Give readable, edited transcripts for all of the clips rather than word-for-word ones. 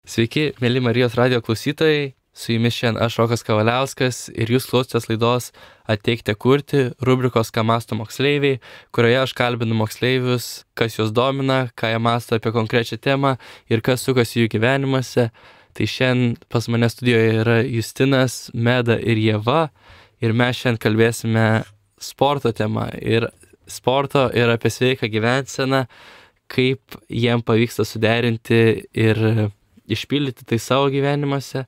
Sveiki, mėly Marijos radijo klausytojai, su jumis šiandien aš Rokas Kavaliauskas ir jūs klausotės laidos Ateikite kurti, rubrikos Ką mąsto moksleiviai, kurioje aš kalbinu moksleivius, kas juos domina, ką jie mąsto apie konkrečią temą ir kas sukasi jų gyvenimuose. Tai šiandien pas mane studijoje yra Justinas, Meda ir Ieva ir mes šiandien kalbėsime sporto temą ir apie sveiką gyvenseną, kaip jiem pavyksta suderinti ir išpildyti tai savo gyvenimuose.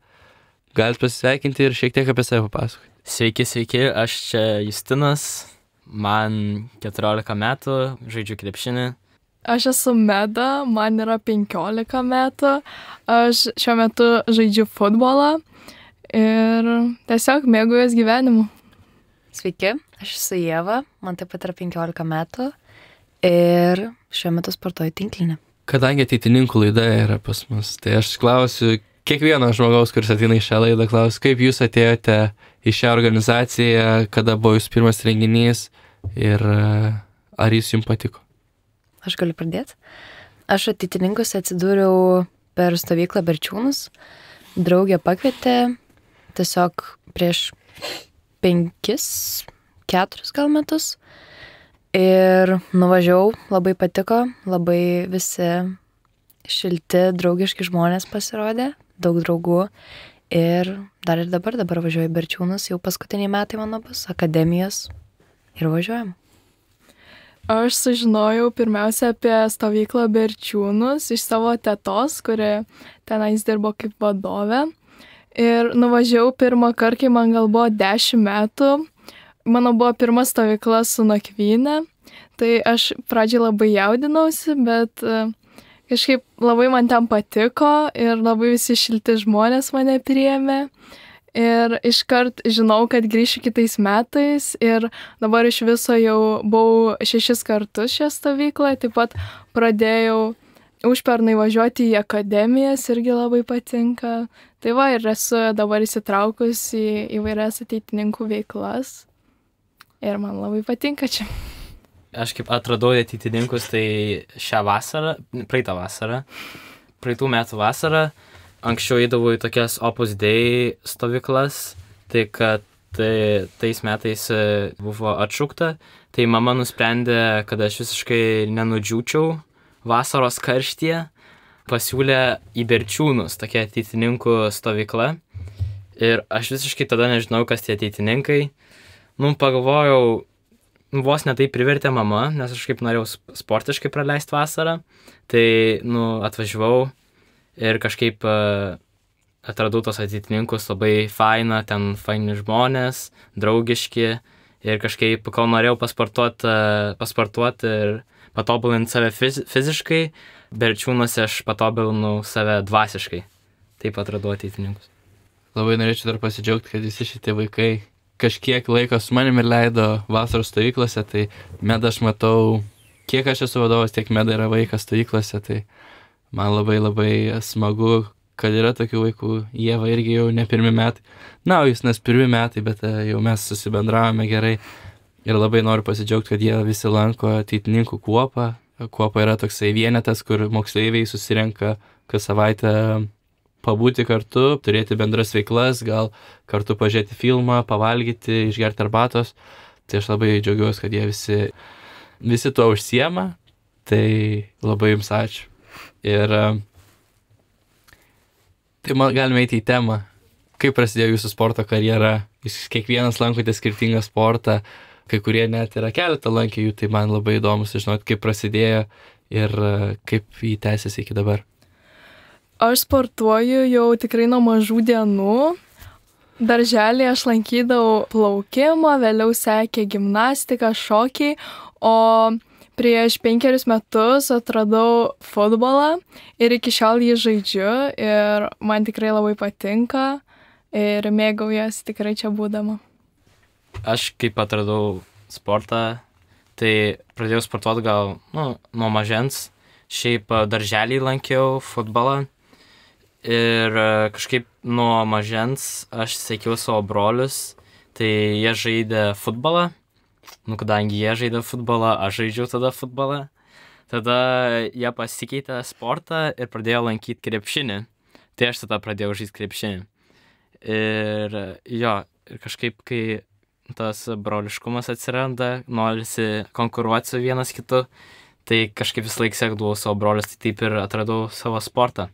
Galite pasisveikinti ir šiek tiek apie save papasakoti. Sveiki, aš čia Justinas, man 14 metų, žaidžiu krepšinį. Aš esu Meda, man yra 15 metų, aš šiuo metu žaidžiu futbolą ir tiesiog mėgaujuos gyvenimu. Sveiki, aš esu Ieva, man taip pat yra 15 metų ir šiuo metu sportuoju tinklinį. Kadangi ateitininkų laida yra pas mus, tai aš klausiu kiekvieno žmogaus, kuris ateina į šią laidą, klausiu, kaip jūs atėjote į šią organizaciją, kada buvo jūsų pirmas renginys ir ar jis jums patiko? Aš galiu pradėti. Aš ateitininkus atsidūriau per stovyklą Berčiūnus. Draugė pakvietė tiesiog prieš 5-4 gal metus. Ir nuvažiavau, labai patiko, labai visi šilti, draugiški žmonės pasirodė, daug draugų. Ir dar važiuoju į Berčiūnus, jau paskutiniai metai mano bus, akademijos ir važiuojam. Aš sužinojau pirmiausia apie stovyklą Berčiūnus iš savo tetos, kuri tenais dirbo kaip vadovė. Ir nuvažiavau pirmą kartą, kai man gal buvo 10 metų. Mano buvo pirma stovykla su nakvyne, tai aš pradžiai labai jaudinausi, bet kažkaip labai man ten patiko ir labai visi šilti žmonės mane priėmė. Ir iškart žinau, kad grįšiu kitais metais ir dabar iš viso jau buvau 6 kartus šią stovyklą, taip pat pradėjau užpernai važiuoti į akademijas, irgi labai patinka. Tai va, ir esu dabar įsitraukus į įvairias ateitininkų veiklas. Ir man labai patinka čia. Aš kaip atradau ateitininkus, tai praeitų metų vasarą, anksčiau eidavau į tokias Opus Dei stovyklas, tai kad tais metais buvo atšaukta, tai mama nusprendė, kad aš visiškai nenudžiūčiau vasaros karštyje, pasiūlė į Berčiūnus tokia ateitininkų stovykla ir aš visiškai tada nežinau, kas tie ateitininkai. Pagalvojau, vos ne tai privertė mama, nes aš kaip norėjau sportiškai praleisti vasarą, tai atvažiavau ir kažkaip atradau tos ateitininkus, labai faina, ten faini žmonės, draugiški ir kažkaip, kol norėjau pasportuoti ir patobulinti save fiziškai, Berčiūnuose aš patobulinau save dvasiškai. Taip atradau ateitininkus. Labai norėčiau dar pasidžiaugti, kad visi šitie vaikai kažkiek laiko su manim ir leido vasaros stovyklose, tai Meda aš matau, kiek aš esu vadovas, tiek Meda yra vaikas stovyklose, tai man labai labai smagu, kad yra tokių vaikų. Ieva irgi jau ne pirmi metai. Justinas pirmi metai, bet jau mes susibendravome gerai ir labai noriu pasidžiaugti, kad jie visi lanko ateitininkų kuopą. Kuopa yra toksai vienetas, kur moksleiviai susirenka kas savaitę pabūti kartu, turėti bendras veiklas, gal kartu pažiūrėti filmą, pavalgyti, išgerti arbatos. Tai aš labai džiaugiuosi, kad jie visi tuo užsiema. Tai labai jums ačiū. Ir tai galime eiti į temą. Kaip prasidėjo jūsų sporto karjera? Jūs kiekvienas lankote skirtingą sportą, kai kurie net yra keletą lankė jų, tai man labai įdomu sužinoti, kaip prasidėjo ir kaip jį tęsiasi iki dabar. Aš sportuoju jau tikrai nuo mažų dienų. Darželį aš lankydavau plaukimą, vėliau sekė gimnastika, šokiai, o prieš 5 metus atradau futbolą ir iki šiol jį žaidžiu ir man tikrai labai patinka ir mėgaujuosi tikrai čia būdama. Aš kaip atradau sportą, tai pradėjau sportuoti gal nuo mažens. Šiaip darželį lankiau futbolą ir kažkaip nuo mažens aš sekiau savo brolius, tai jie žaidė futbolą. Kadangi jie žaidė futbolą, aš žaidžiau tada futbolą. Tada jie pasikeitė sportą ir pradėjo lankyti krepšinį. Tai aš tada pradėjau žaisti krepšinį. Ir jo, ir kažkaip, kai tas broliškumas atsiranda, norisi konkuruoti su vienas kitu, tai kažkaip vis laik sekdavau savo brolius, tai taip ir atradau savo sportą.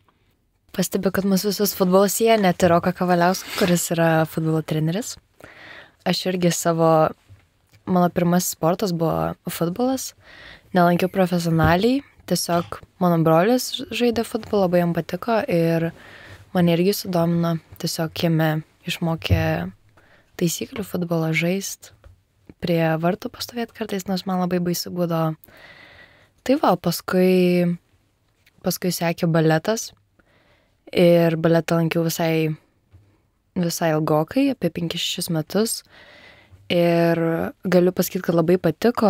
Pastebiu, kad mūsų visus futbolas jie, net ir Roką Kavaliauską, kuris yra futbolo treneris. Aš irgi mano pirmasis sportas buvo futbolas, nelankiau profesionaliai, tiesiog mano brolis žaidė futbolą, labai jam patiko ir mane irgi sudomino, tiesiog jame išmokė taisyklių futbolą žaist, prie vartų pastovėti kartais, nors man labai baisu būdavo. Tai va, paskui sekė baletas ir baletą lankiau visai ilgokai, apie 5-6 metus. Ir galiu pasakyti, kad labai patiko,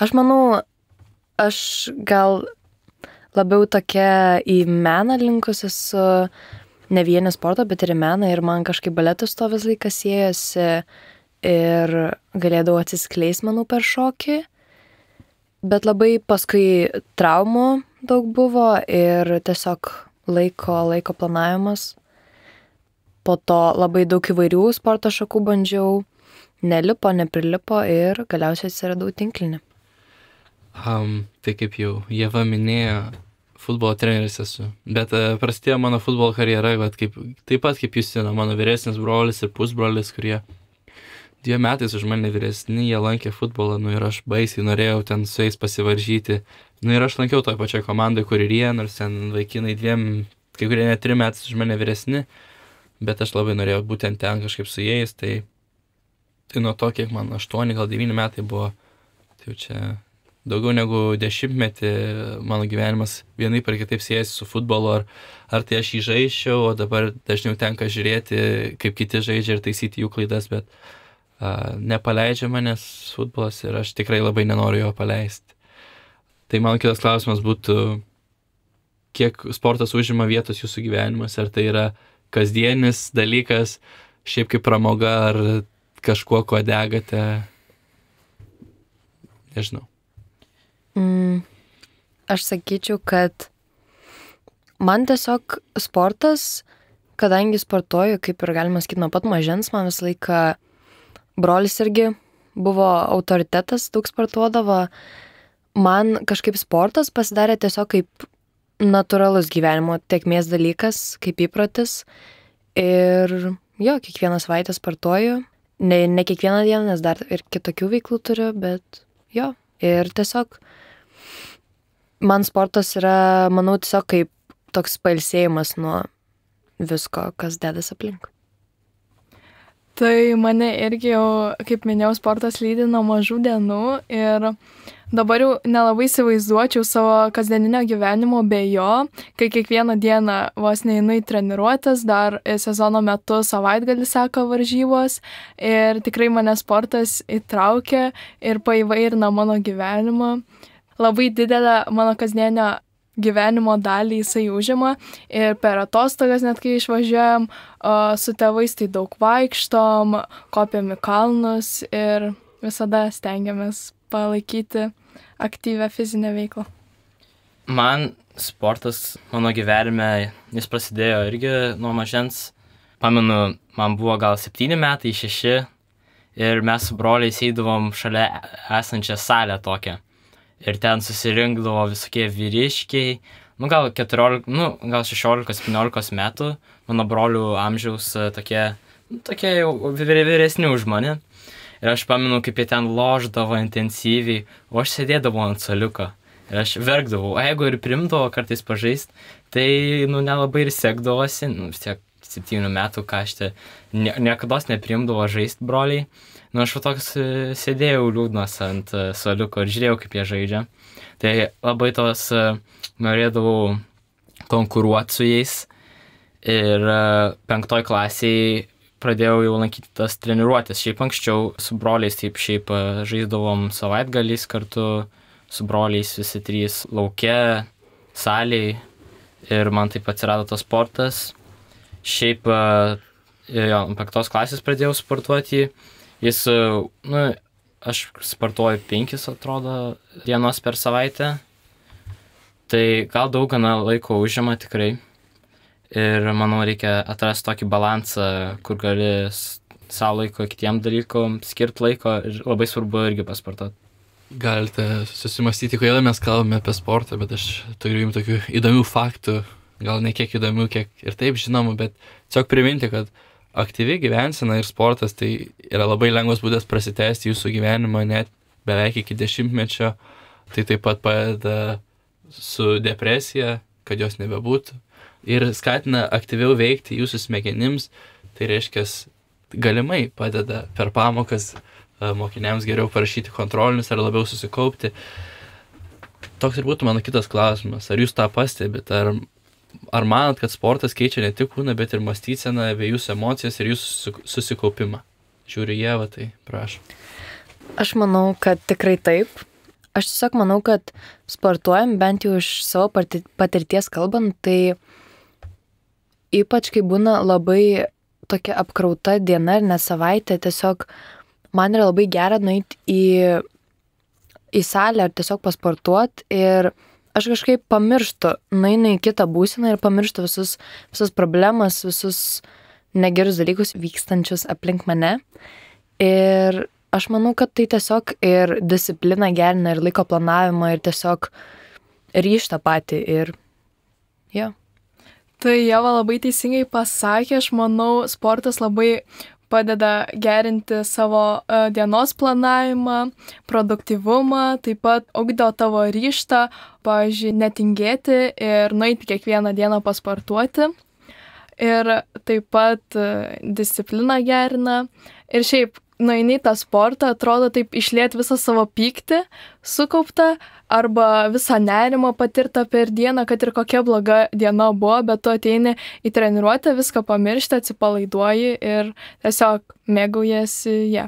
aš manau, aš gal labiau tokia į meną linkus esu, ne vieni sporto, bet ir į meną, ir man kažkaip baletas to vis laikas siejosi ir galėdavau atsiskleisti, manau, per šokį. Bet labai paskui traumų daug buvo ir tiesiog laiko planavimas. Po to labai daug įvairių sporto šakų bandžiau, nelipo, neprilipo ir galiausiai atsiradau tinklinį. Tai kaip jau Ieva minėjo, futbolo treneris esu, bet prasidėjo mano futbolo karjera, taip pat kaip Justina, mano vyresnis brolis ir pusbrolis, kurie 2 metais už mane vyresni, jie lankė futbolą, ir aš baisiai norėjau ten su jais pasivaržyti. Ir aš lankiau toje pačioje komandai, kur ir jie, nors ten vaikinai 2, kai kurie net 3 metais už mane vyresni, bet aš labai norėjau būtent ten kažkaip su jais, tai nuo to, kiek man 8, gal 9 metai buvo, tai jau čia daugiau negu 10 metį mano gyvenimas vienaip ar kitaip siejasi su futbolu, ar tai aš jį žaisčiau, o dabar dažniau tenka žiūrėti, kaip kiti žaidžia ir taisyti jų klaidas, bet nepaleidžia manęs futbolas ir aš tikrai labai nenoriu jo paleisti. Tai mano kitas klausimas būtų, kiek sportas užima vietos jūsų gyvenimas, ar tai yra kasdienis dalykas, šiaip kaip pramoga, ar kažkuo, ko degate, nežinau. Aš sakyčiau, kad man tiesiog sportas, kadangi sportuoju, kaip ir galima sakyti, nuo pat mažens, man visą laiką brolis irgi buvo autoritetas, daug sportuodavo. Man kažkaip sportas pasidarė tiesiog kaip natūralus gyvenimo tėkmės dalykas, kaip įprotis. Ir jo, kiekvieną savaitę sportuoju. Ne kiekvieną dieną, nes dar ir kitokių veiklų turiu, bet jo. Ir tiesiog man sportas yra, manau, tiesiog kaip toks pailsėjimas nuo visko, kas dedas aplink. Tai mane irgi jau, kaip minėjau, sportas lydi nuo mažų dienų ir dabar jau nelabai įsivaizduočiau savo kasdieninio gyvenimo be jo, kai kiekvieną dieną vos neinu į treniruotes, dar sezono metu savaitgalį seka varžybos ir tikrai mane sportas įtraukia ir paįvairina mano gyvenimą. Labai didelę mano kasdienio gyvenimo dalį jisai užima ir per atostogas, net kai išvažiuojam su tėvais, tai daug vaikštom, kopiam į kalnus ir visada stengiamės palaikyti aktyvią fizinę veiklą. Man sportas mano gyvenime, jis prasidėjo irgi nuo mažens. Pamenu, man buvo gal 7 metai, 6 ir mes su broliais eidavom šalia esančią salę tokią. Ir ten susirinkdavo visokie vyriškiai, gal 14, gal 16-17 metų, mano brolių amžiaus tokie jau vyresni už mane. Ir aš pamenu, kaip jie ten loždavo intensyviai, o aš sėdėdavau ant suoliuko. Ir aš verkdavau, o jeigu ir primdavo kartais pažaist, tai nelabai ir sekdavosi, vis tiek 7 metų, ką aš niekados neprimdavo žaist broliai. Aš toks sėdėjau liūdnas ant suoliuko ir žiūrėjau, kaip jie žaidžia. Tai labai norėdavau konkuruoti su jais. Ir 5 klasiai pradėjau jau lankyti tas treniruotes. Šiaip anksčiau su broliais taip šiaip žaisdavom savaitgaliais kartu su broliais visi 3 lauke, salėj. Ir man taip atsirado tas sportas. Šiaip 5 klasės pradėjau sportuoti. Jis, aš sportuoju 5, atrodo, dienos per savaitę. Tai gal daug gana laiko užima tikrai. Ir manau, reikia atrasti tokį balansą, kur gali savo laiko kitiem dalykom skirti laiko ir labai svarbu irgi pasportuoti. Galite susimastyti, kodėl mes kalbame apie sportą, bet aš turiu jums tokių įdomių faktų, gal ne kiek įdomių, kiek ir taip žinomų, bet tiesiog priminti, kad aktyvi gyvensena ir sportas tai yra labai lengvas būdas prasitęsti jūsų gyvenimą net beveik iki 10-mečio. Tai taip pat padeda su depresija, kad jos nebebūtų. Ir skatina aktyviau veikti jūsų smegenims. Tai reiškia, galimai padeda per pamokas mokiniams geriau parašyti kontrolinius ar labiau susikaupti. Toks ir būtų mano kitas klausimas. Ar jūs tą pastebit? Ar manat, kad sportas keičia ne tik kūną, bet ir mąstyseną, bei jūsų emocijas ir jūsų susikaupimą? Žiūriu Ievą, tai prašau. Aš manau, kad tikrai taip. Aš tiesiog manau, kad sportuojam, bent jau iš savo patirties kalbant, tai ypač kai būna labai tokia apkrauta diena ir net savaitė, tiesiog man yra labai gera nueiti į salę ar tiesiog pasportuoti ir aš kažkaip pamirštu, nueinu į kitą būseną ir pamirštu visus problemas, visus negerus dalykus vykstančius aplink mane. Ir aš manau, kad tai tiesiog ir discipliną gerina, ir laiko planavimą, ir tiesiog ryžtą patį. Ir jo. Tai Ieva labai teisingai pasakė, aš manau, sportas labai padeda gerinti savo dienos planavimą, produktyvumą, taip pat ugdo tavo ryžtą, pavyzdžiui, netingėti ir nueiti kiekvieną dieną pasportuoti. Ir taip pat discipliną gerina. Ir šiaip, nueini į tą sportą, atrodo taip išliet visą savo pyktį sukauptą arba visą nerimą patirtą per dieną, kad ir kokia bloga diena buvo, bet tu ateini į treniruotę, viską pamiršti, atsipalaiduoji ir tiesiog mėgaujasi jie.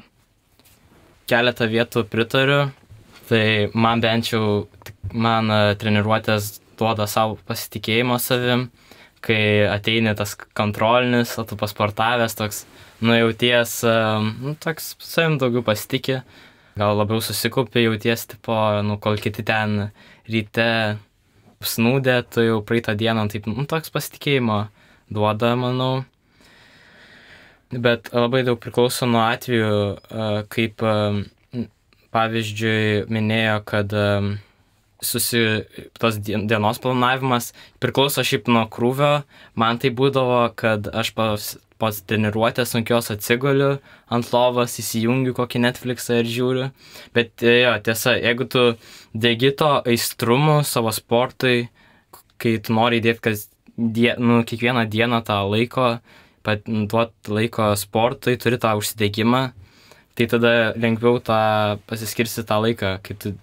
Keletą vietų pritariu, tai man bent jau, man treniruotės duoda savo pasitikėjimo savim, kai ateini tas kontrolinis, o tu pasportavęs toks, jauties, toks savim daugiau pasitikė, gal labiau susikaupi, jauties, tipo, kol kiti ten ryte snūdė, tu jau praeitą dieną, taip, toks pasitikėjimo duoda, manau. Bet labai daug priklauso nuo atveju, kaip, pavyzdžiui, minėjo, kad tos dienos planavimas priklauso šiaip nuo krūvio. Man tai būdavo, kad aš po treniruotės sunkios atsigoliu ant lovos, įsijungiu kokį Netflixą ir žiūriu. Bet jo, tiesa, jeigu tu degi to aistrumu savo sportui, kai tu nori įdėti kiekvieną dieną tą laiko, duoti laiko sportui, turi tą užsidegimą, tai tada lengviau pasiskirsti tą laiką, kai tu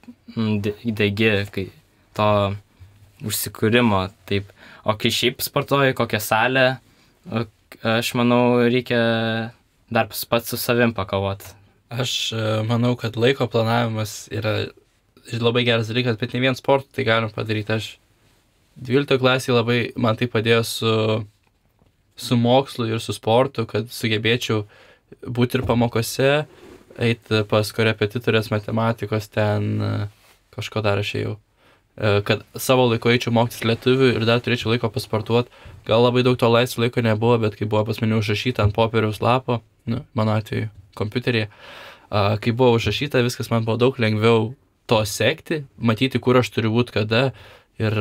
įdegi, kai to užsikūrimo. Taip. O kai šiaip sportuoji kokią salę, aš manau, reikia dar pats su savim pakovoti. Aš manau, kad laiko planavimas yra labai geras dalykas, bet ne vien sportu tai galim padaryti. Aš 12 klasėje labai man tai padėjo su mokslu ir su sportu, kad sugebėčiau būti ir pamokose, eiti pas korepetitorės matematikos, ten kažko dar aš ėjau. Kad savo laiko eičiau mokytis lietuvių ir dar turėčiau laiko pasportuoti. Gal labai daug to laisvo laiko nebuvo, bet kai buvo pas mane užrašyta ant popieriaus lapo, mano atveju kompiuteryje, kai buvo užrašyta, viskas man buvo daug lengviau to sekti, matyti, kur aš turiu būti, kada. Ir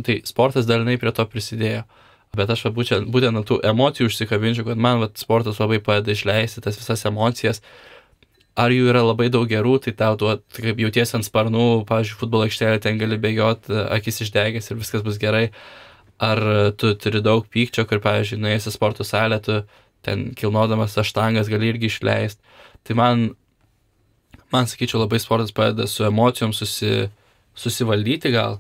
tai sportas dalinai prie to prisidėjo. Bet aš būtent ant tų emocijų užsikabinčiau, kad man sportas labai padeda išleisti tas visas emocijas. Ar jų yra labai daug gerų, tai tau duot, kaip jautiesi ant sparnų, pavyzdžiui, futbolo aikštelė, ten gali bėgioti, akis išdegęs ir viskas bus gerai. Ar tu turi daug pykčio, kur, pavyzdžiui, nuėjęs į sporto salę, tu ten kilnodamas aštangas gali irgi išleisti. Tai man sakyčiau, labai sportas padeda su emocijom susivaldyti gal,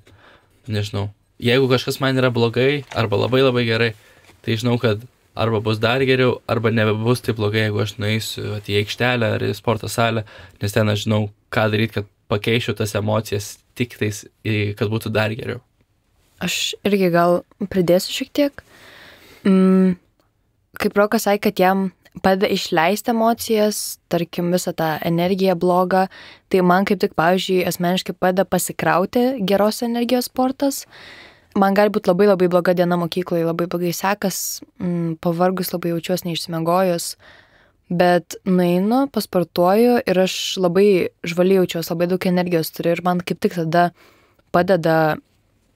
nežinau. Jeigu kažkas man yra blogai arba labai labai gerai, tai žinau, kad arba bus dar geriau, arba nebebus taip blogai, jeigu aš nueisiu į aikštelę ar į sporto salę, nes ten aš žinau, ką daryti, kad pakeičiau tas emocijas tik tais, kad būtų dar geriau. Aš irgi gal pridėsiu šiek tiek. Kaip Rokas sakė, kad jam padeda išleisti emocijas, tarkim visą tą energiją blogą. Tai man kaip tik, pavyzdžiui, asmeniškai padeda pasikrauti geros energijos sportas. Man gali būti labai labai bloga diena mokykloje, labai blogai sekas, pavargus labai jaučiuosi, neišsimiegojus, bet nueinu, pasportuoju ir aš labai žvaliai jaučiuosi, labai daug energijos turiu ir man kaip tik tada padeda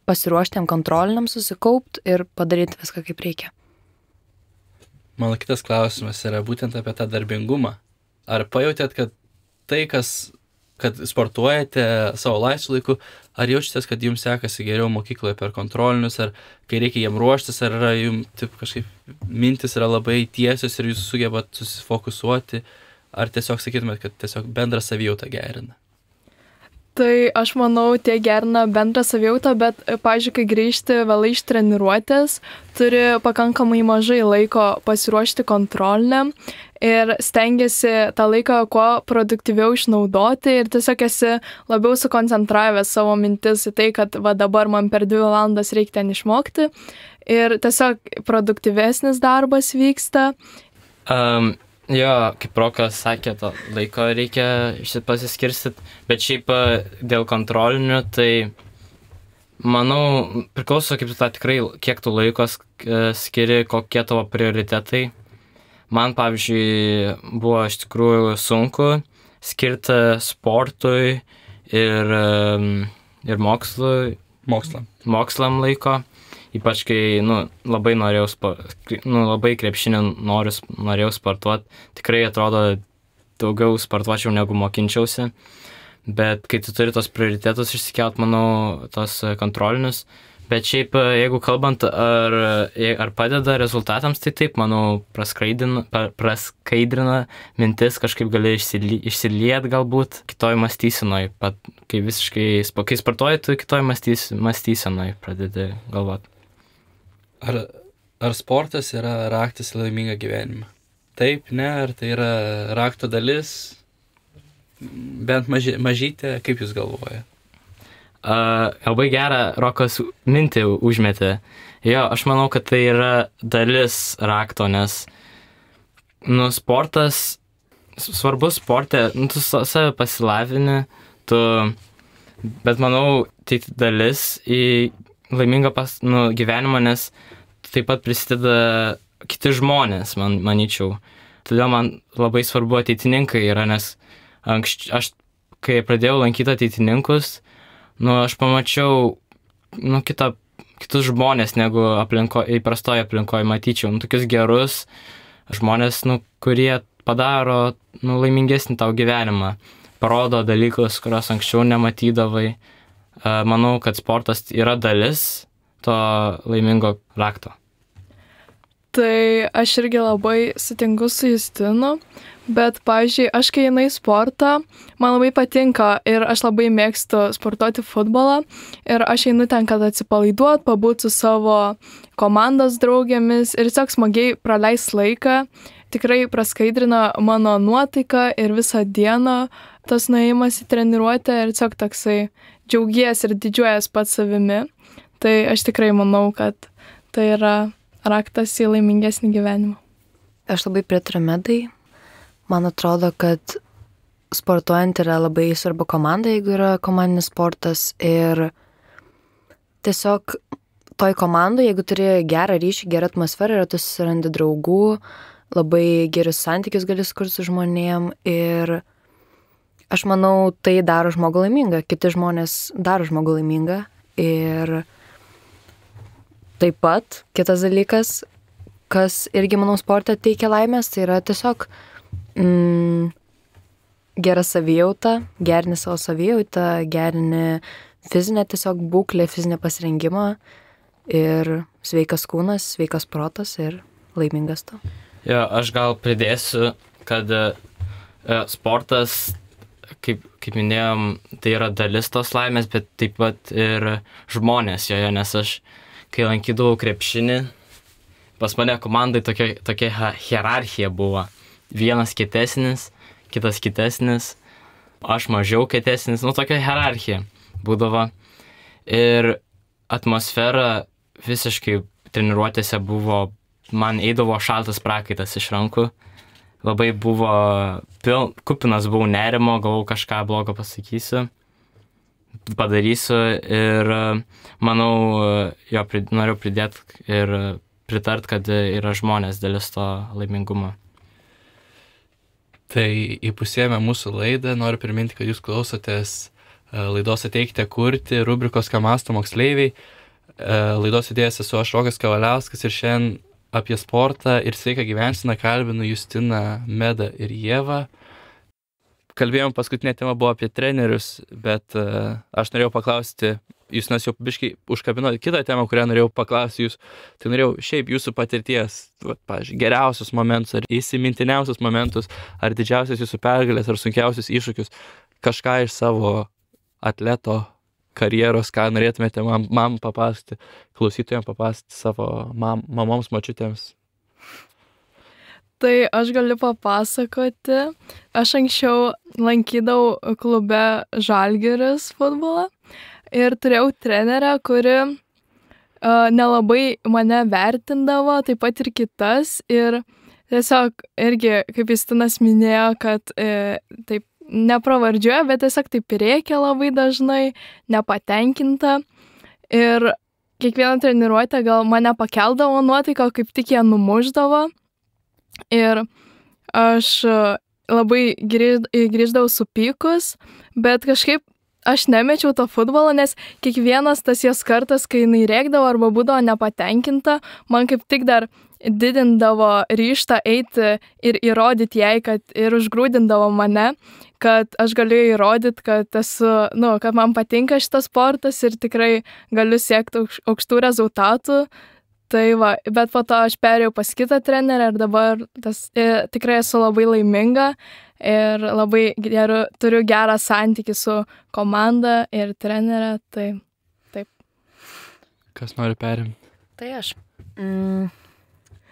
pasiruoštiem kontroliniam susikaupti ir padaryti viską kaip reikia. Mano kitas klausimas yra būtent apie tą darbingumą. Ar pajautėt, kad tai, kad sportuojate savo laisvu laiku, ar jaučiatės, kad jums sekasi geriau mokykloje per kontrolinius, ar kai reikia jiem ruoštis, ar yra jums taip kažkaip mintis yra labai tiesios ir jūs sugebat susifokusuoti, ar tiesiog sakytumėt, kad tiesiog bendrą savijautą gerina? Tai aš manau, tie gerina bendrą savijautą, bet, pavyzdžiui, kai grįžti vėlai iš treniruotės, turi pakankamai mažai laiko pasiruošti kontroliniam ir stengiasi tą laiką kuo produktyviau išnaudoti ir tiesiog esi labiau sukoncentravęs savo mintis į tai, kad va dabar man per 2 valandas reikia ten išmokti ir tiesiog produktyvesnis darbas vyksta. Jo, kaip Rokas sakė, to laiko reikia pasiskirstyti, bet šiaip dėl kontrolinių, tai manau, priklauso kaip tu tikrai, kiek tu laiko skiri, kokie tavo prioritetai. Man, pavyzdžiui, buvo iš tikrųjų sunku skirti sportui ir mokslam laiko. Ypač kai, labai norėjau, labai krepšinį norėjau sportuoti. Tikrai atrodo, daugiau sportuočiau negu mokinčiausi. Bet kai tu turi tos prioritetus išsikelt, manau, tos kontrolinius. Bet šiaip, jeigu kalbant, ar padeda rezultatams, tai taip, manau, praskaidrina mintis, kažkaip gali išsiliet galbūt kitoj mąstysenoj. Kai visiškai, kai sportuoji, tu kitoj mąstysenoj pradedi galvoti. Ar sportas yra raktas į laimingą gyvenimą? Taip, ne, ar tai yra rakto dalis? Bent mažytė, kaip jūs galvojate? Labai gerą Rokas mintį užmetė. Jo, aš manau, kad tai yra dalis rakto, nes sportas, svarbus sporte, tu save pasilavini, bet manau, tai dalis į laimingą gyvenimą, nes taip pat prisideda kiti žmonės, manyčiau. Todėl man labai svarbu ateitininkai yra, nes aš, kai pradėjau lankyti ateitininkus, aš pamačiau kitus žmonės, negu įprastoje aplinkoje matyčiau. Tokius gerus žmonės, kurie padaro laimingesnį tau gyvenimą, parodo dalykus, kuriuos anksčiau nematydavai. Manau, kad sportas yra dalis to laimingo rakto. Tai aš irgi labai sutinku su Justinu, bet, pavyzdžiui, aš kai einu į sportą, man labai patinka ir aš labai mėgstu sportuoti futbolą ir aš einu ten, kad atsipalaiduot, pabūt su savo komandos draugėmis ir tiesiog smagiai praleis laiką. Tikrai praskaidrina mano nuotaiką ir visą dieną tas nuėjimas į treniruotę ir tiesiog toksai džiaugies ir didžiuojas pats savimi. Tai aš tikrai manau, kad tai yra raktas į laimingesnį gyvenimą. Aš labai pritariu Medai. Man atrodo, kad sportuojant yra labai svarbu komanda, jeigu yra komandinis sportas. Ir tiesiog toj komandai, jeigu turi gerą ryšį, gerą atmosferą ir tu susirandi draugų, labai gerus santykius gali sukurti su žmonėm. Ir aš manau, tai daro žmogų laimingą. Kiti žmonės daro žmogų laimingą. Ir taip pat kitas dalykas, kas irgi, manau, sporte teikia laimės, tai yra tiesiog gera savijauta, gerini savo savijautą, gerini fizinę tiesiog būklę, fizinę pasirengimą ir sveikas kūnas, sveikas protas ir laimingas to. Jo, aš gal pridėsiu, kad sportas, kaip minėjom, tai yra dalis tos laimės, bet taip pat ir žmonės joje, nes aš kai lankydavau krepšinį, pas mane komandai tokia hierarchija buvo. Vienas kietesnis, kitas kitesnis, aš mažiau kietesnis, tokia hierarchija būdavo. Ir atmosfera visiškai treniruotėse buvo, man eidavo šaltas prakaitas iš rankų, labai buvo kupinas buvau nerimo, galvojau kažką blogo pasakysiu, padarysiu ir manau, jo noriu pridėti ir pritart, kad yra žmonės dalis to laimingumo. Tai įpusėjome mūsų laidą, noriu priminti, kad jūs klausotės laidos Ateikite kurti, rubrikos Ką mąsto moksleiviai. Laidos idėjas esu aš, Rokas Kavaliauskas, ir šiandien apie sportą ir sveiką gyvenseną kalbinu Justiną, Medą ir Ievą. Kalbėjom, paskutinė tema buvo apie trenerius, bet aš norėjau paklausti, Justinas jau biškai užkabino kitą temą, kurią norėjau paklausti jūs. Tai norėjau šiaip jūsų patirties, pavyzdžiui, geriausius momentus, ar įsimintiniausius momentus, ar didžiausias jūsų pergalės, ar sunkiausius iššūkius, kažką iš savo atleto karjeros, ką norėtumėte man papasakoti, klausytojams papasakoti, savo mamoms, močiutėms. Tai aš galiu papasakoti. Aš anksčiau lankydavau klube Žalgiris futbolą ir turėjau trenerę, kuri nelabai mane vertindavo, taip pat ir kitas. Ir tiesiog irgi, kaip Justinas minėjo, kad taip nepravardžiuoja, bet tiesiog taip rėkia labai dažnai, nepatenkinta. Ir kiekvieną treniruotę gal mane pakeldavo nuotaiką, kaip tik ją numuždavo. Ir aš labai grįždavau supykus, bet kažkaip aš nemečiau to futbolo, nes kiekvienas tas jos kartas, kai jinai rėkdavo arba būdavo nepatenkinta, man kaip tik dar didindavo ryžtą eiti ir įrodyti jai, kad ir užgrūdindavo mane, kad aš galiu įrodyti, kad kad man patinka šitas sportas ir tikrai galiu siekti aukštų rezultatų. Tai va, bet po to aš perėjau pas kitą trenerę ir dabar tikrai esu labai laiminga ir labai turiu gerą santykį su komanda ir trenerė, tai taip. Kas nori perimti? Tai aš.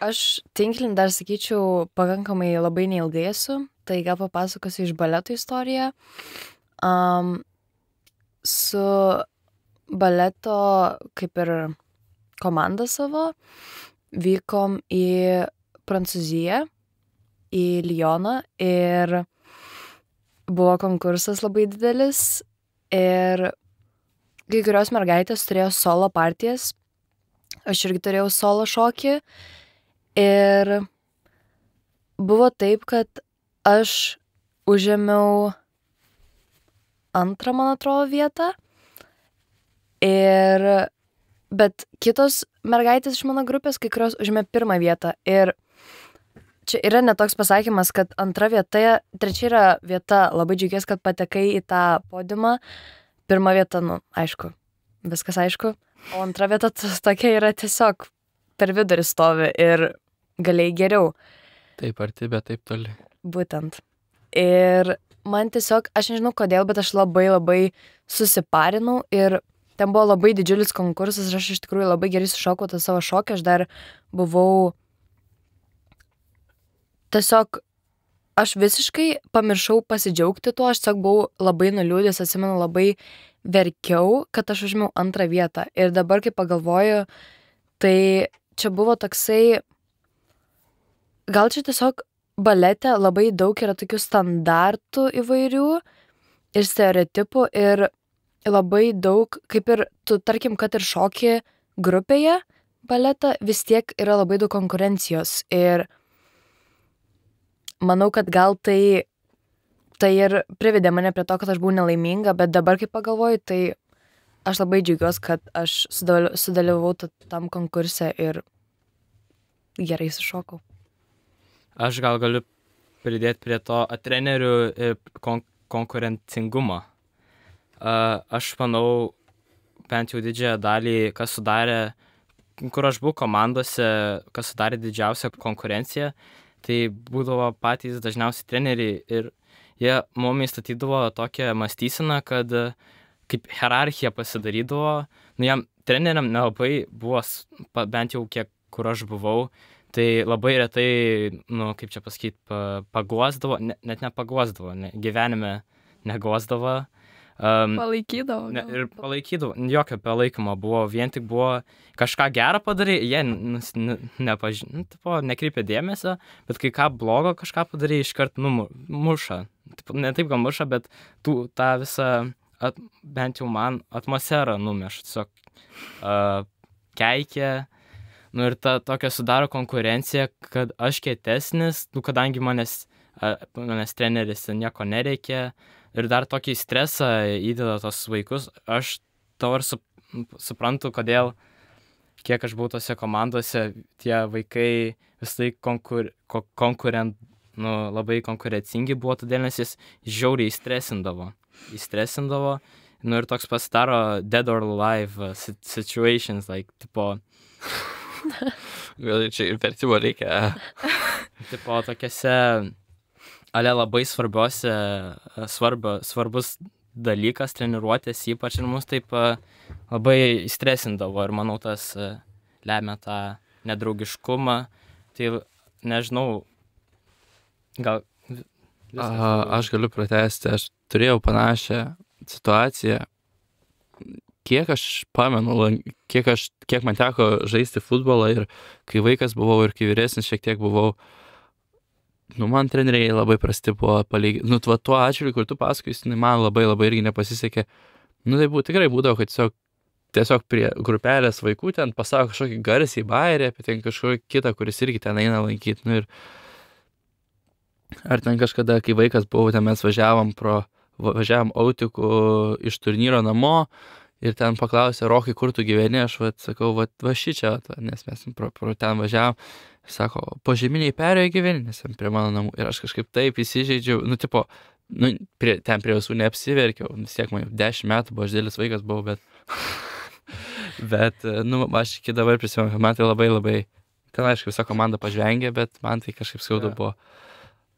Aš tinklin dar sakyčiau pakankamai labai neilgai esu, tai gal papasakosiu iš baleto istoriją. Su baleto kaip ir komanda savo vykom į Prancūziją, į Lyoną ir buvo konkursas labai didelis ir kai kurios mergaitės turėjo solo partijas, aš irgi turėjau solo šokį. Ir buvo taip, kad aš užėmiau antrą, man atrodo, vietą. Bet kitos mergaitės iš mano grupės, kai kurios užėmė pirmą vietą. Ir čia yra netoks pasakymas, kad antra vieta, trečia yra vieta, labai džiaugiuosi, kad patekai į tą podiumą. Pirma vieta, aišku, viskas aišku. O antra vieta tokia yra tiesiog per vidurį stovi ir galėjai geriau. Taip arti, bet taip toli. Būtent. Ir man tiesiog, aš nežinau kodėl, bet aš labai susiparinau ir ten buvo labai didžiulis konkursas ir aš iš tikrųjų labai gerai sušokau tą savo šokį. Aš dar buvau tiesiog, aš visiškai pamiršau pasidžiaugti tuo, aš tiesiog buvau labai nuliūdęs, atsimenu, labai verkiau, kad aš užėmiau antrą vietą. Ir dabar, kai pagalvoju, tai čia buvo toksai, gal čia tiesiog balete labai daug yra tokių standartų įvairių ir stereotipų ir labai daug, kaip ir tu, tarkim, kad ir šoki grupėje baletą, vis tiek yra labai daug konkurencijos. Ir manau, kad gal tai ir privedė mane prie to, kad aš buvau nelaiminga, bet dabar, kai pagalvoju, tai aš labai džiaugiuosi, kad aš sudalyvavau tam konkurse ir gerai sušokau. Aš gal galiu pridėti prie to trenerių konkurencingumo. Aš manau, bent jau didžiąją dalį, kas sudarė, kur aš buvau komandose, kas sudarė didžiausią konkurenciją, tai būdavo patys dažniausiai treneriai ir jie mumis statydavo tokią mąstyseną, kad kaip hierarchija pasidarydavo, jam treneriam nelabai buvo, bent jau kiek kur aš buvau, tai labai retai, kaip čia pasakyti, paguosdavo, net nepaguosdavo, gyvenime neguosdavo. Palaikydavo. gal. Ir palaikydavo, jokio palaikymo buvo, vien tik buvo kažką gerą padarai, jie nekreipia dėmesio, bet kai ką blogo kažką padarai, iškart muša. Ne taip gal muša, bet tą visą, bent jau man, atmosferą numeša, tiesiog keikia. Ir ta tokia sudaro konkurencija, kad aš kietesnis, kadangi manęs treneris nieko nereikia ir dar tokį stresą įdeda tos vaikus, aš dabar suprantu, kodėl, kiek aš buvau tose komandose, tie vaikai visai labai konkurencingi buvo, todėl nes jis žiauriai įstresindavo. Ir toks pasidaro dead or alive situations, tipo... Gal čia ir vertimo reikia. Tipo, tokiose, labai svarbus dalykas, treniruotės, ypač ir mus taip labai įstresindavo ir manau, tas lemia tą nedraugiškumą. Tai nežinau, gal... Aš galiu pratęsti, aš turėjau panašią situaciją. Kiek aš pamenu, kiek man teko žaisti futbolą ir kai vaikas buvau ir kai vyresnis šiek tiek buvau, man treneriai labai prasti buvo palyginti. Tuo atžvilgiu, kur tu pasakojus, man labai irgi nepasisekė. Tai tikrai būdavo, kad tiesiog prie grupelės vaikų ten pasako kažkokį garsiai bairį apie ten kažkokį kitą, kuris irgi ten eina lankyti. Ir ar ten kažkada, kai vaikas buvau, ten mes važiavom autikų iš turnyro namo, ir ten paklausė, Rokai, kur tu gyveni, aš sakau, šičia, nes mes pro ten važiavom. Sako, požeminiai perėjo gyveni, nes ten prie mano namų. Ir aš kažkaip taip įsižeidžiau, ten prie visų neapsiverkiau. Vis tiek man 10 metų buvo, aš didelis vaikas buvau, bet aš iki dabar prisimenu, kad man tai labai, ten aišku, visa komanda pažvengė, bet man tai kažkaip skaudu buvo.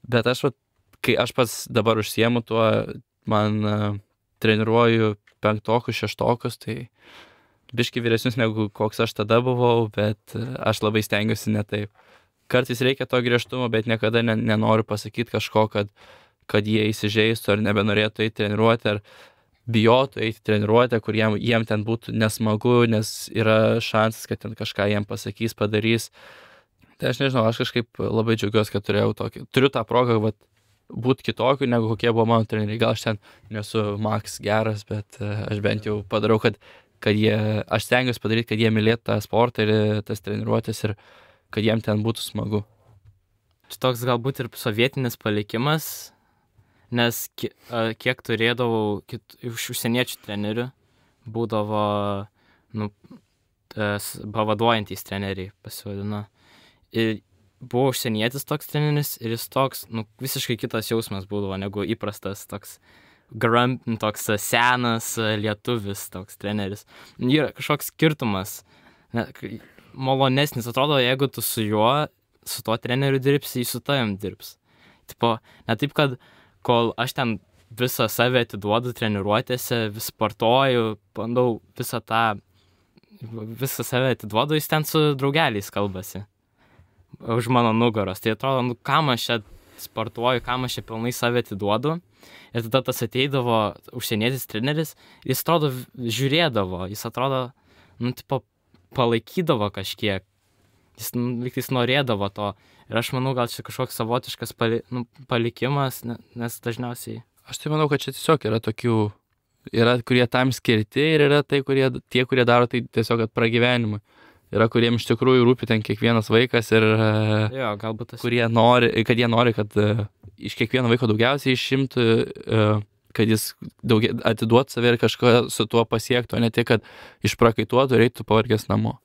Bet kai aš pats dabar užsiemu tuo, man treniruoju 5-okus, 6-okus, tai biški vyresnius negu koks aš tada buvau, bet aš labai stengiuosi ne taip. Kartais reikia to griežtumo, bet niekada nenoriu pasakyti kažko, kad jie įsižeistų ar nebenorėtų eiti treniruoti, ar bijotų eiti treniruoti, kur jiem ten būtų nesmagu, nes yra šansas, kad ten kažką jiem pasakys, padarys. Tai aš nežinau, aš kažkaip labai džiaugiuosi, kad turiu tą progą, būti kitokiu, negu kokie buvo mano treneriai. Gal aš ten nesu Max geras, bet aš bent jau padarau, kad aš stengiuosi padaryti, kad jie mylėtų tą sportą ir tas treniruotės ir kad jiem ten būtų smagu. Čia toks galbūt ir sovietinis palikimas, nes kiek turėdavau iš užsieniečių trenerių, būdavo pavaduojantys treneriai pasivadino. Ir buvo užsienietis toks treneris ir jis toks, visiškai kitas jausmas būdavo negu įprastas toks toks senas lietuvis toks treneris. Yra kažkoks skirtumas, malonesnis, atrodo, jeigu tu su tuo treneriu dirbsi, jis su tavim dirbs. Tipo, ne taip, kad kol aš ten visą save atiduodu treniruotėse, vis sportuoju, bandau visą save atiduodu, jis ten su draugeliais kalbasi už mano nugaros. Tai atrodo, kam aš čia sportuoju, kam aš čia pilnai save atiduodu. Ir tada tas ateidavo užsienietis treneris, jis atrodo žiūrėdavo, jis atrodo, palaikydavo kažkiek. Jis norėdavo to. Ir aš manau, gal čia kažkoks savotiškas palikimas, nes dažniausiai... Aš tai manau, kad čia tiesiog yra tokių, kurie tam skirti ir yra tie, kurie daro tai tiesiog pragyvenimui. Yra, kuriem iš tikrųjų rūpi ten kiekvienas vaikas ir kurie nori, kad iš kiekvieno vaiko daugiausiai išimtų, kad jis atiduotų save ir kažką su tuo pasiektų, o ne tik, kad išprakaituotų ir eitų pavargęs namo.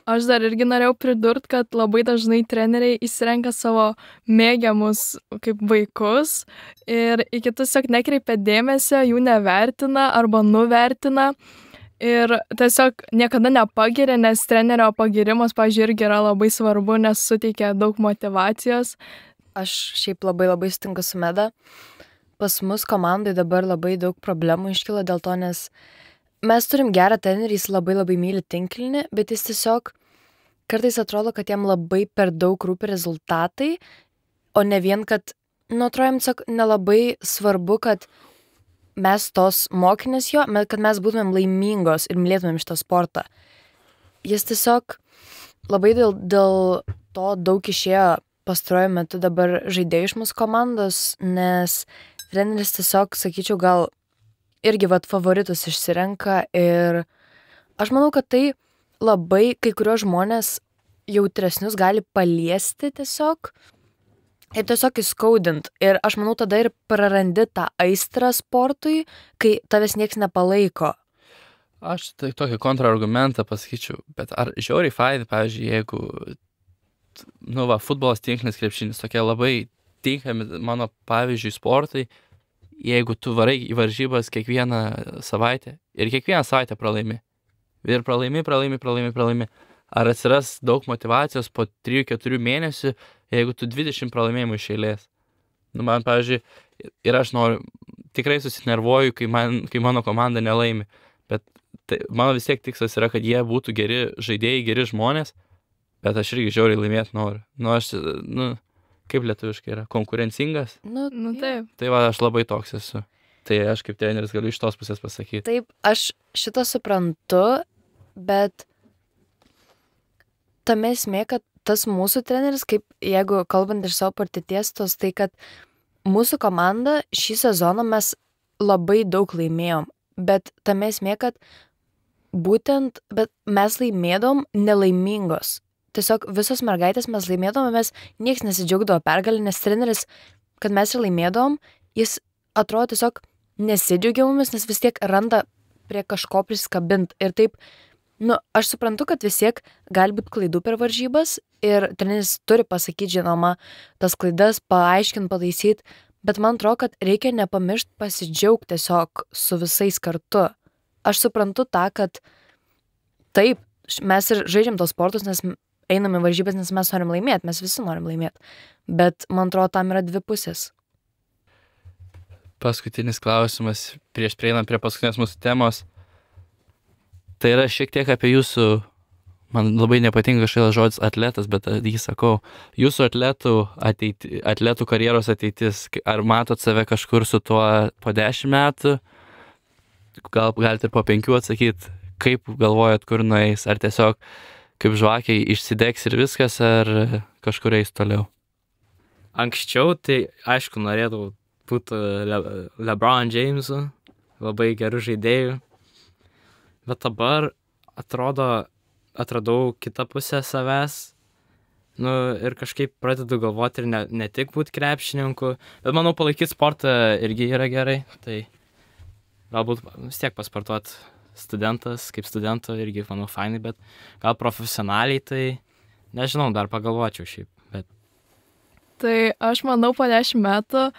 Aš dar irgi norėjau pridurti, kad labai dažnai treneriai įsirenka savo mėgiamus kaip vaikus ir į kitus tiesiog nekreipia dėmesio, jų nevertina arba nuvertina. Ir tiesiog niekada nepagiria, nes trenerio pagirimas, pavyzdžiui, irgi yra labai svarbu, nes suteikia daug motyvacijos. Aš šiaip labai sutinku su Meda. Pas mus komandai dabar labai daug problemų iškilo dėl to, nes mes turim gerą trenerį, jis labai myli tinklinį, bet jis tiesiog kartais atrodo, kad jam labai per daug rūpi rezultatai, o ne vien, kad, atrodo, jam tiesiog nelabai svarbu, kad mes tos mokinės jo, kad mes būtumėm laimingos ir mylėtumėm šitą sportą. Jis tiesiog labai dėl to daug išėjo pastaruoju metu dabar žaidėjų iš mūsų komandos, nes treneris tiesiog, sakyčiau, gal irgi favoritus išsirenka ir aš manau, kad tai labai kai kurios žmonės jautresnius gali paliesti tiesiog ir tiesiog įskaudint. Ir aš manau, tada ir prarandi tą aistrą sportui, kai tavęs nieks nepalaiko. Aš tai tokį kontrargumentą pasakyčiau, bet ar žiauriai fainai, pavyzdžiui, jeigu, futbolas, tinklinis, krepšinis, tokie labai tinkami mano, pavyzdžiui, sportai, jeigu tu varai į varžybas kiekvieną savaitę ir kiekvieną savaitę pralaimi. Ir pralaimi. Ar atsiras daug motyvacijos po 3-4 mėnesių, jeigu tu 20 pralaimėjimų iš eilės? Man, pavyzdžiui, ir aš tikrai susinervuoju, kai mano komanda nelaimi, bet mano vis tiek tikslas yra, kad jie būtų geri žaidėjai, geri žmonės, bet aš irgi žiauriai laimėti noriu. Kaip lietuviškai yra, konkurencingas? Taip. Tai aš labai toks esu. Tai aš kaip treneris galiu iš tos pusės pasakyti. Taip, aš šitą suprantu, bet tame esmė, kad tas mūsų treneris, kaip jeigu kalbant iš savo patirties, tai kad mūsų komanda šį sezoną mes labai daug laimėjom, bet tame esmė, kad bet mes laimėdom nelaimingos. Tiesiog visos mergaitės mes laimėdom, mes nieks nesidžiaugdavo pergalį, nes treneris, kad mes ir laimėdom, jis atrodo tiesiog nesidžiaugia mumis, nes vis tiek randa prie kažko prisikabint. Ir taip, aš suprantu, kad vis tiek gali būti klaidų per varžybas ir treneris turi pasakyti, žinoma, tas klaidas, paaiškinti, pataisyti, bet man atrodo, kad reikia nepamiršti pasidžiaugti tiesiog su visais kartu. Aš suprantu tą, kad taip, mes ir žaidžiam tos sportus, nes einam į varžybas, nes mes norim laimėti, mes visi norim laimėti, bet man atrodo, tam yra dvi pusės. Paskutinis klausimas, prieš prieinant prie paskutinės mūsų temos. Tai yra šiek tiek apie jūsų, man labai nepatinka šitas žodis atletas, bet jį sakau, jūsų atletų karjeros ateitis. Ar matot save kažkur su tuo po 10 metų? Gal galite ir po 5 atsakyti, kaip galvojat, kur nueis? Ar tiesiog kaip žvakiai išsidegs ir viskas, ar kažkur eis toliau? Anksčiau tai, aišku, norėdavau būti LeBron Jamesu, labai gerų žaidėjų. Bet dabar atradau kitą pusę savęs, ir kažkaip pradedu galvoti ir ne tik būti krepšininku, bet manau palaikyti sportą irgi yra gerai, tai galbūt vis tiek pasportuoti kaip studento irgi, manau, fainai, bet gal profesionaliai, tai nežinau, dar pagalvočiau šiaip. Bet... Tai aš manau po 10 metų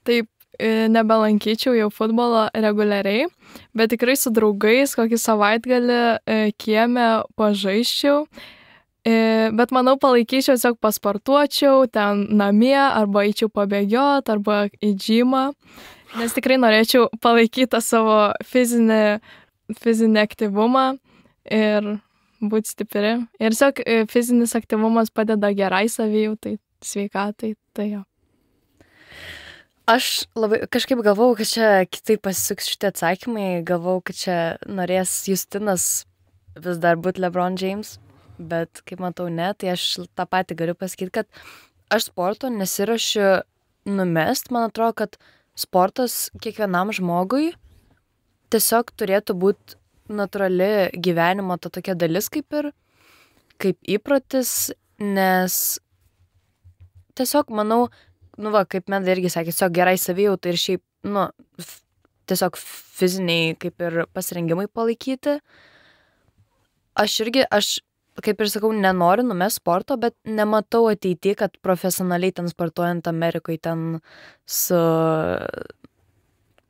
taip nebelankyčiau jau futbolo reguliariai, bet tikrai su draugais kokį savaitgalį kieme pažaisčiau. Bet manau palaikyčiau, tiesiog pasportuočiau ten namie, arba eičiau pabėgiot, arba į džymą, nes tikrai norėčiau palaikyti tą savo fizinį aktyvumą ir būti stipri. Ir tiesiog fizinis aktyvumas padeda gerai savijautai, sveikatai, tai jo. Aš labai kažkaip galvau, kad čia kitaip pasisuks šitie atsakymai, galvau, kad čia norės Justinas vis dar būti LeBron James, bet kaip matau ne, tai aš tą patį galiu pasakyti, kad aš sporto nesiruošiu numest, man atrodo, kad sportas kiekvienam žmogui tiesiog turėtų būti natūrali gyvenimo ta tokia dalis kaip įprotis, nes tiesiog manau, kaip Meda irgi sakė, tiesiog gerai savijautai ir šiaip, tiesiog fiziniai kaip ir pasirengimai palaikyti. Aš kaip ir sakau, nenoriu numest sporto, bet nematau ateityje, kad profesionaliai ten sportuojant Amerikoje, ten su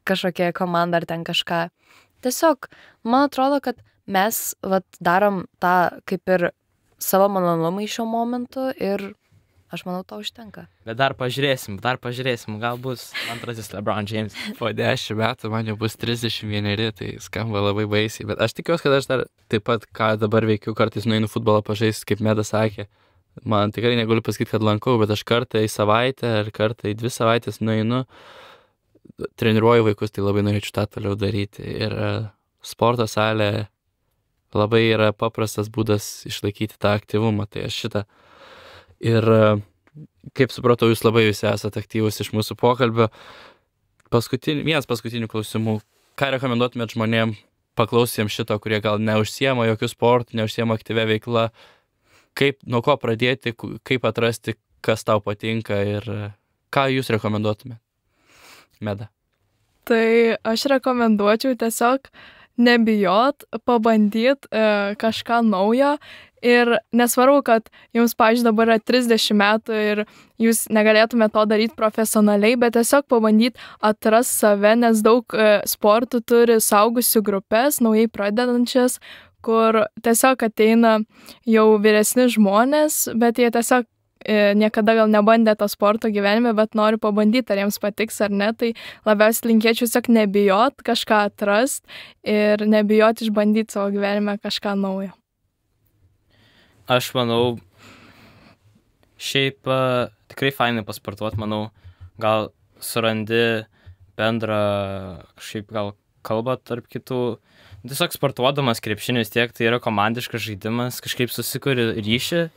kažkokia komanda ar ten kažką. Tiesiog, man atrodo, kad mes darom tą kaip ir savo malonumą šiuo momentu ir aš manau, to užtenka. Bet dar pažiūrėsim, gal bus antrasis LeBron James. Po 10 metų man jau bus 31, tai skamba labai baisiai, bet aš tikiuosi, kad aš dar taip pat, ką dabar veikiu, kartais nueinu futbolą pažaisti, kaip Meda sakė. Man tikrai negaliu pasakyti, kad lankau, bet aš kartą į savaitę ar kartą į 2 savaitės nueinu treniruoju vaikus, tai labai norėčiau tą toliau daryti. Ir sporto salė labai yra paprastas būdas išlaikyti tą aktyvumą, tai aš šitą. Ir kaip supratau, jūs labai visi esate aktyvus iš mūsų pokalbio. Vienas paskutinių klausimų. Ką rekomenduotumėt žmonėm paklausėm šito, kurie gal neužsiema jokių sportų, neužsiema aktyvia veikla? Nuo ko pradėti, kaip atrasti, kas tau patinka ir ką jūs rekomenduotumėt? Meda. Tai aš rekomenduočiau tiesiog nebijot, pabandyt kažką naujo ir nesvarbu, kad jums, pavyzdžiui, dabar yra 30 metų ir jūs negalėtumėte to daryti profesionaliai, bet tiesiog pabandyt atras save, nes daug sportų turi suaugusių grupės, naujai pradedančias, kur tiesiog ateina jau vyresni žmonės, bet jie tiesiog niekada gal nebandė to sporto gyvenime, bet nori pabandyti, ar jiems patiks ar ne, tai labiausiai linkėčiau tiesiog nebijot kažką atrast ir nebijot išbandyti savo gyvenime kažką naujo. Aš manau, šiaip tikrai fainai pasportuot, manau, gal surandi bendrą kažkaip gal kalbą tarp kitų. Tiesiog sportuodamas krepšinis tiek, tai yra komandiškas žaidimas, kažkaip susikuri ryšį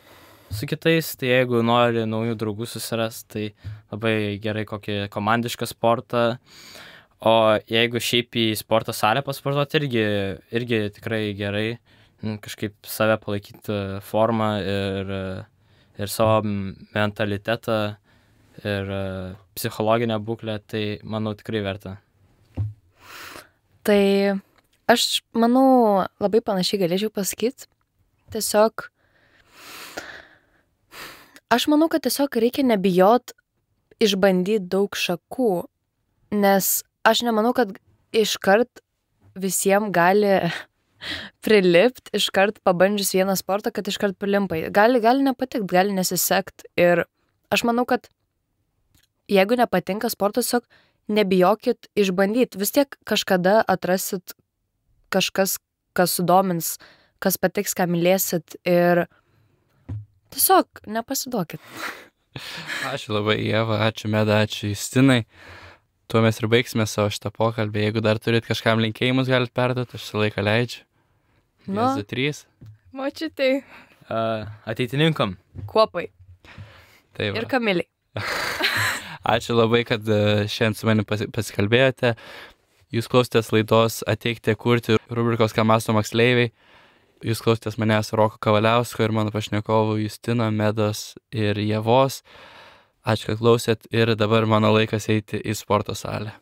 su kitais, tai jeigu nori naujų draugų susirast, tai labai gerai kokį komandišką sportą. O jeigu šiaip į sporto salę pasportuoti, irgi tikrai gerai kažkaip save palaikyti formą ir savo mentalitetą ir psichologinę būklę, tai manau tikrai verta. Tai aš manau labai panašiai galėčiau pasakyti. Tiesiog aš manau, kad tiesiog reikia nebijot išbandyti daug šakų, nes aš nemanau, kad iškart visiems gali prilipti, iškart pabandžius vieną sportą, kad iškart prilimpai. Gali nepatikt, gali nesisekt. Ir aš manau, kad jeigu nepatinka sportas, tiesiog nebijokit išbandyti. Vis tiek kažkada atrasit kažkas, kas sudomins, kas patiks, ką mylėsit ir tiesiog nepasiduokit. Ačiū labai, Ieva, ačiū Meda, ačiū Justinai. Tuo mes ir baigsime savo šitą pokalbį. Jeigu dar turit kažkam linkėjimus, galit perduoti, aš visą laiką leidžiu. 1, 2, 3. Močiutei. Ateitininkam. Kuopai. Tai va. Ir Kamiliai. Ačiū labai, kad šiandien su manim pasikalbėjote. Jūs klausėtės laidos Ateikite kurti rubrikos Ką mąsto moksleiviai. Jūs klausėtės manęs Roko Kavaliausko ir mano pašnekovų Justino, Medos ir Ievos. Ačiū, kad klausėt ir dabar mano laikas eiti į sporto salę.